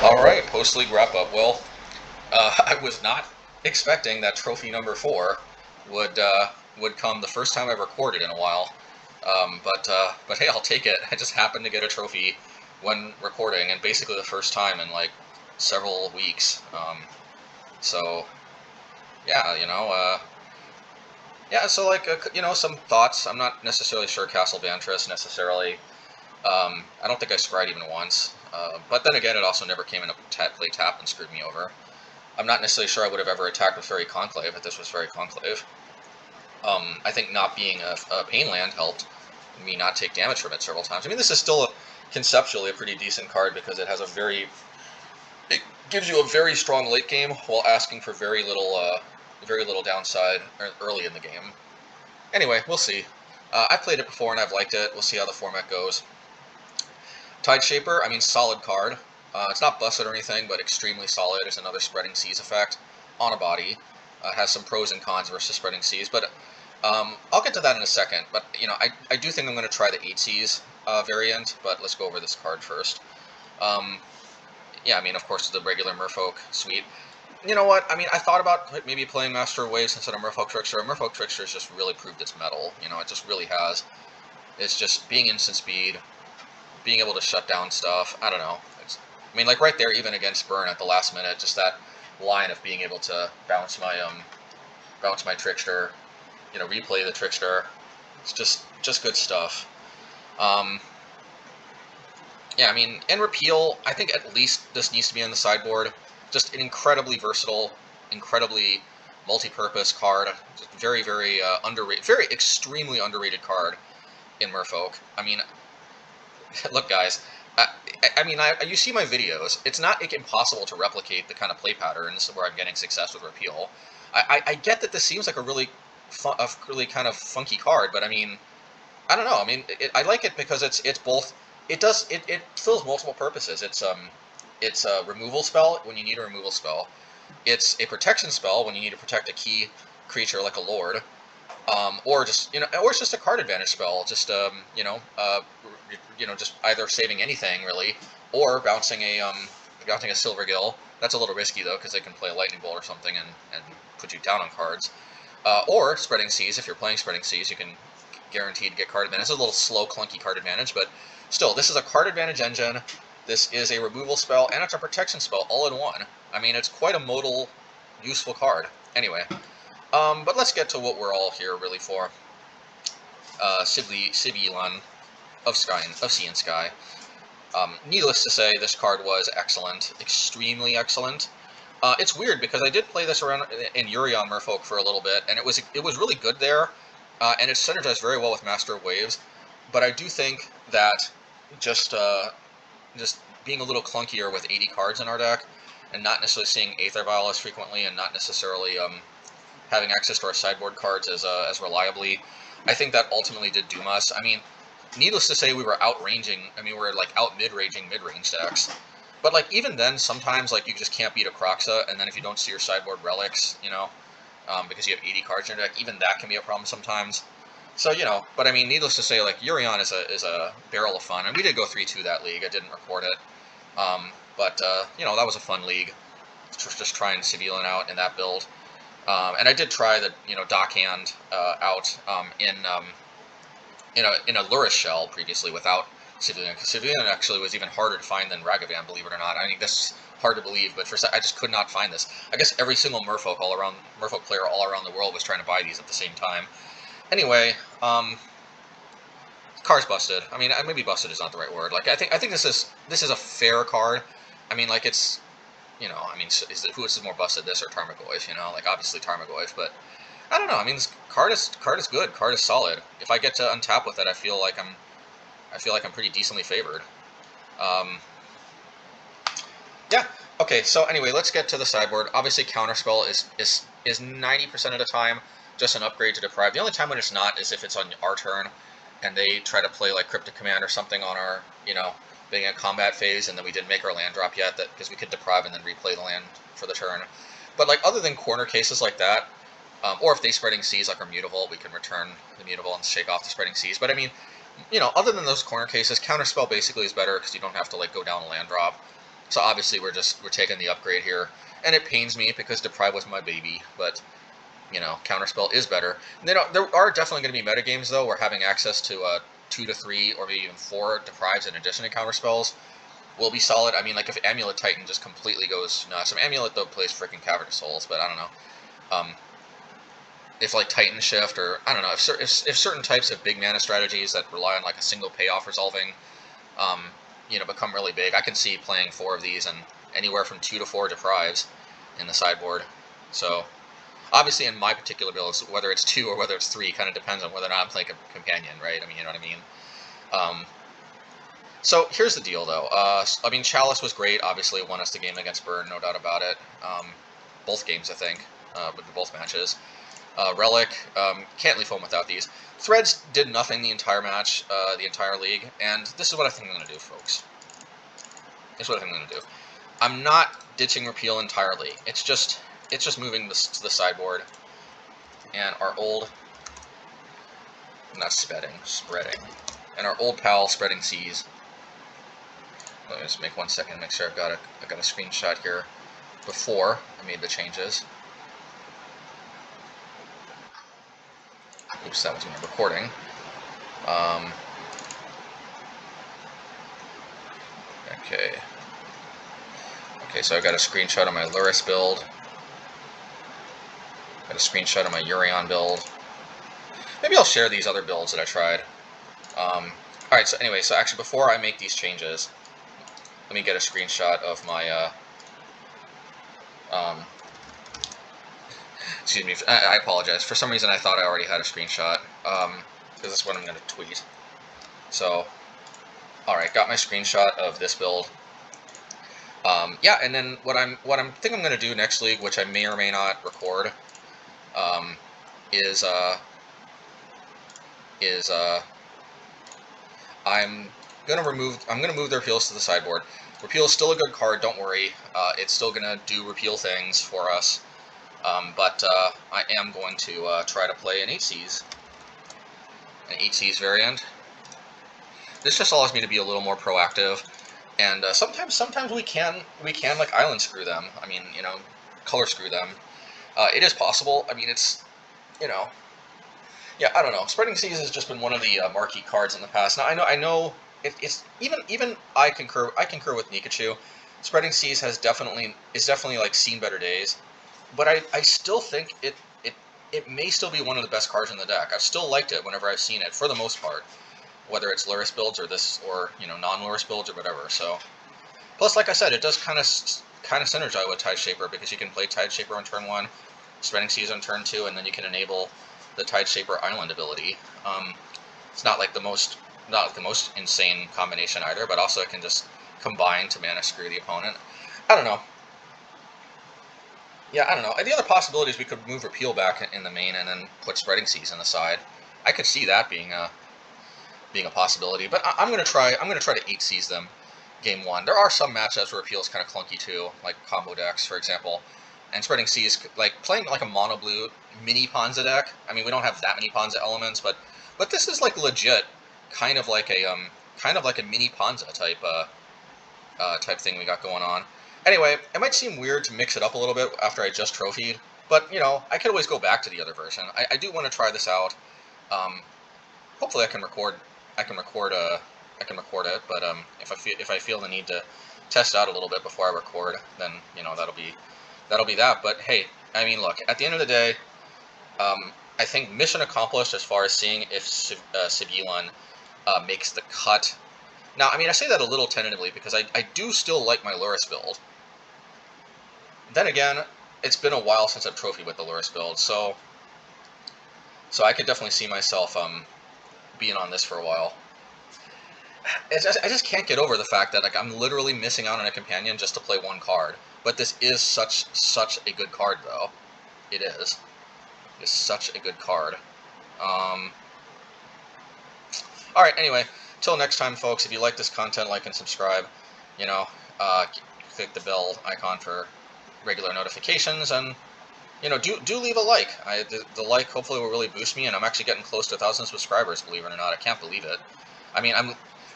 Alright, post-league wrap-up. Well, I was not expecting that trophy number 4 would come the first time I've recorded in a while. But hey, I'll take it. I just happened to get a trophy when recording, and basically the first time in like several weeks. So yeah, yeah. So like some thoughts. I'm not necessarily sure Castle Vantress necessarily. I don't think I scryed even once. But then again, it also never came into play tap and screwed me over. I'm not necessarily sure I would have ever attacked with Fairy Conclave if this was Fairy Conclave. I think not being a pain land helped me not take damage from it several times. I mean, this is still conceptually a pretty decent card because it has it gives you a very strong late game while asking for very little downside early in the game. Anyway, we'll see. I've played it before and I've liked it. We'll see how the format goes. Tideshaper, I mean, solid card. It's not busted or anything, but extremely solid. It's another Spreading Seas effect on a body. Has some pros and cons versus Spreading Seas, but I'll get to that in a second. But I do think I'm going to try the 8 Seas variant, but let's go over this card first. Yeah, I mean, of course, the regular Merfolk suite. You know what? I mean, I thought about maybe playing Master of Waves instead of Merfolk Trickster. Merfolk Trickster has just really proved its mettle. It just really has. It's just being instant speed, being able to shut down stuff. I don't know. I mean, like right there, even against Burn at the last minute, just that line of being able to bounce my Trickster, replay the Trickster. It's just good stuff. Yeah, I mean, and Repeal, I think at least this needs to be on the sideboard. Just an incredibly versatile, incredibly multi-purpose card. Just very, very underrated, very extremely underrated card in Merfolk. I mean, look, guys. You see my videos. It's not impossible to replicate the kind of play patterns where I'm getting success with Repeal. I get that this seems like a really kind of funky card, but I mean, I don't know. I mean, I like it because it's both. It fills multiple purposes. It's a removal spell when you need a removal spell. It's a protection spell when you need to protect a key creature like a lord. Or just or it's just a card advantage spell. Just just either saving anything really, or bouncing a Silvergill. That's a little risky though because they can play a lightning bolt or something and put you down on cards. Or Spreading Seas. If you're playing Spreading Seas, you can guarantee to get card advantage. It's a little slow, clunky card advantage, but still, this is a card advantage engine. This is a removal spell and it's a protection spell all in one. I mean, it's quite a modal, useful card. Anyway. But let's get to what we're all here really for. Svyelun of Sea and Sky. Needless to say, this card was excellent, extremely excellent. It's weird because I did play this around in Yuri on Merfolk for a little bit, and it was really good there, and it synergized very well with Master of Waves. But I do think that just being a little clunkier with 80 cards in our deck, and not necessarily seeing Aether Vial as frequently, and not necessarily having access to our sideboard cards as reliably, I think that ultimately did doom us. I mean, needless to say, we were outranging. I mean, we were like out mid-ranging mid-range decks. But like even then, sometimes like you just can't beat a Kroxa, and then if you don't see your sideboard relics, because you have 80 cards in your deck, even that can be a problem sometimes. So but I mean, needless to say, like Yurion is a barrel of fun, and we did go 3-2 that league. I didn't record it, but that was a fun league. Just trying Svyelun out in that build. And I did try the Dockhand out in a Lurrus shell previously without Svyelun, because Svyelun actually was even harder to find than Ragavan, believe it or not. I mean, this is hard to believe, but I just could not find this. I guess every single Merfolk player all around the world was trying to buy these at the same time. Anyway, card's busted. I mean, maybe busted is not the right word. Like I think this is a fair card. I mean, like it's. I mean, who is more busted, this or Tarmogoyf? Like obviously Tarmogoyf, but I don't know. I mean, this card is good. Card is solid. If I get to untap with it, I feel like I'm pretty decently favored. Yeah. Okay. So anyway, let's get to the sideboard. Obviously, Counterspell is 90% of the time just an upgrade to Deprive. The only time when it's not is if it's on our turn, and they try to play like Cryptic Command or something on our being a combat phase, and then we didn't make our land drop yet, because we could deprive and then replay the land for the turn. But like other than corner cases like that, or if they Spreading Seas like our Mutavault, we can return the Mutavault and shake off the Spreading Seas. But I mean, other than those corner cases, Counterspell basically is better because you don't have to like go down a land drop. So obviously we're taking the upgrade here, and it pains me because Deprive was my baby, but you know, Counterspell is better. And there are definitely going to be metagames though where having access to 2 to 3 or maybe even 4 Deprives in addition to Counterspells will be solid. I mean, like if Amulet Titan just completely goes nuts. Some Amulet though plays freaking Cavern of Souls, but I don't know. If like Titan Shift or I don't know, if certain types of big mana strategies that rely on like a single payoff resolving, you know, become really big, I can see playing 4 of these and anywhere from 2 to 4 Deprives in the sideboard. So obviously in my particular builds, whether it's 2 or whether it's 3 kind of depends on whether or not I'm playing a companion, right? I mean, you know what I mean? So here's the deal though. I mean, Chalice was great. Obviously it won us the game against Burn, no doubt about it. Both games, I think, with both matches. Relic, can't leave home without these. Threads did nothing the entire match, the entire league, and this is what I think I'm going to do, folks. This is what I think I'm going to do. I'm not ditching Repeal entirely. It's just moving this to the sideboard, and our old, not spreading, and our old pal Spreading Seas. Let me just make 1 second, make sure I've got a screenshot here before I made the changes. Oops, that was my recording. Okay, so I got a screenshot of my Luris build. Got a screenshot of my Urion build. Maybe I'll share these other builds that I tried. Alright, so anyway, so actually before I make these changes, let me get a screenshot of my, excuse me, I apologize. For some reason I thought I already had a screenshot, because this is what I'm going to tweet. So, alright, got my screenshot of this build. Yeah, and then what I'm going to do next league, which I may or may not record, is I'm gonna move the Repeals to the sideboard. Repeal is still a good card, don't worry. It's still gonna do Repeal things for us. But I am going to try to play an 8Cs variant. This just allows me to be a little more proactive, and sometimes we can like island screw them. I mean, you know, color screw them. It is possible. I mean, it's, you know, yeah, I don't know. Spreading Seas has just been one of the marquee cards in the past. Now I know it's even I concur with Nikachu. Spreading Seas is definitely like seen better days, but I still think it may still be one of the best cards in the deck. I've still liked it whenever I've seen it for the most part, whether it's Luris builds or this, or you know, non-Luris builds or whatever. So plus, like I said, it does kind of synergize with Tideshaper, because you can play Tideshaper on turn 1, Spreading Seas on turn 2, and then you can enable the Tideshaper Island ability. It's not like the most insane combination either, but also it can just combine to mana screw the opponent. I don't know. Yeah, I don't know. The other possibility is we could move Repeal back in the main and then put Spreading Seas on the side. I could see that being a possibility, but I'm gonna try to 8Cs them game 1. There are some matchups where Repeal is kind of clunky too, like combo decks, for example. And Spreading Seas, like playing like a mono blue mini Ponza deck. I mean, we don't have that many Ponza elements, but this is like legit, kind of like a mini Ponza type thing we got going on. Anyway, it might seem weird to mix it up a little bit after I just trophied, but you know, I could always go back to the other version. I do want to try this out. Hopefully, I can record it, but if I feel the need to test out a little bit before I record, then you know, that'll be that. But hey, I mean, look, at the end of the day, I think mission accomplished as far as seeing if Svyelun makes the cut. Now, I mean, I say that a little tentatively because I do still like my Luris build. Then again, it's been a while since I've trophied with the Luris build, so I could definitely see myself being on this for a while. I just can't get over the fact that like I'm literally missing out on a companion just to play one card. But this is such a good card, though. It is. It's such a good card. Alright, anyway, till next time, folks, if you like this content, like and subscribe. You know, click the bell icon for regular notifications, and, you know, do leave a like. The like hopefully will really boost me, and I'm actually getting close to 1,000 subscribers, believe it or not. I can't believe it. I mean,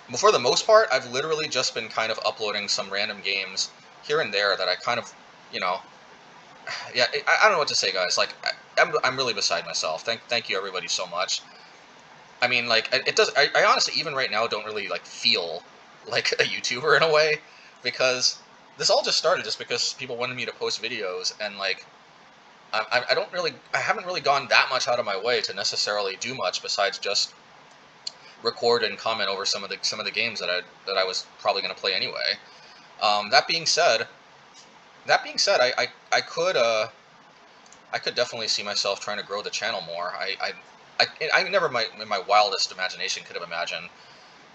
But for the most part, I've literally just been kind of uploading some random games here and there that I kind of, you know, yeah, I don't know what to say, guys. Like, I'm really beside myself. Thank you, everybody, so much. I mean, like, it does. I honestly, even right now, don't really like feel like a YouTuber in a way, because this all just started just because people wanted me to post videos, and like, I don't really, I haven't really gone that much out of my way to necessarily do much besides just record and comment over some of the games that I was probably going to play anyway. That being said, I could definitely see myself trying to grow the channel more. I never in my wildest imagination could have imagined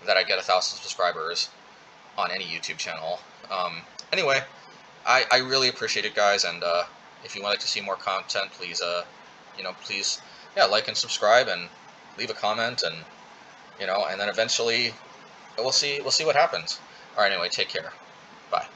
that I'd get 1,000 subscribers on any YouTube channel. Anyway, I really appreciate it, guys, and if you would like to see more content, please, please, yeah, like and subscribe and leave a comment, and and then eventually we'll see what happens. All right, anyway, take care. Bye.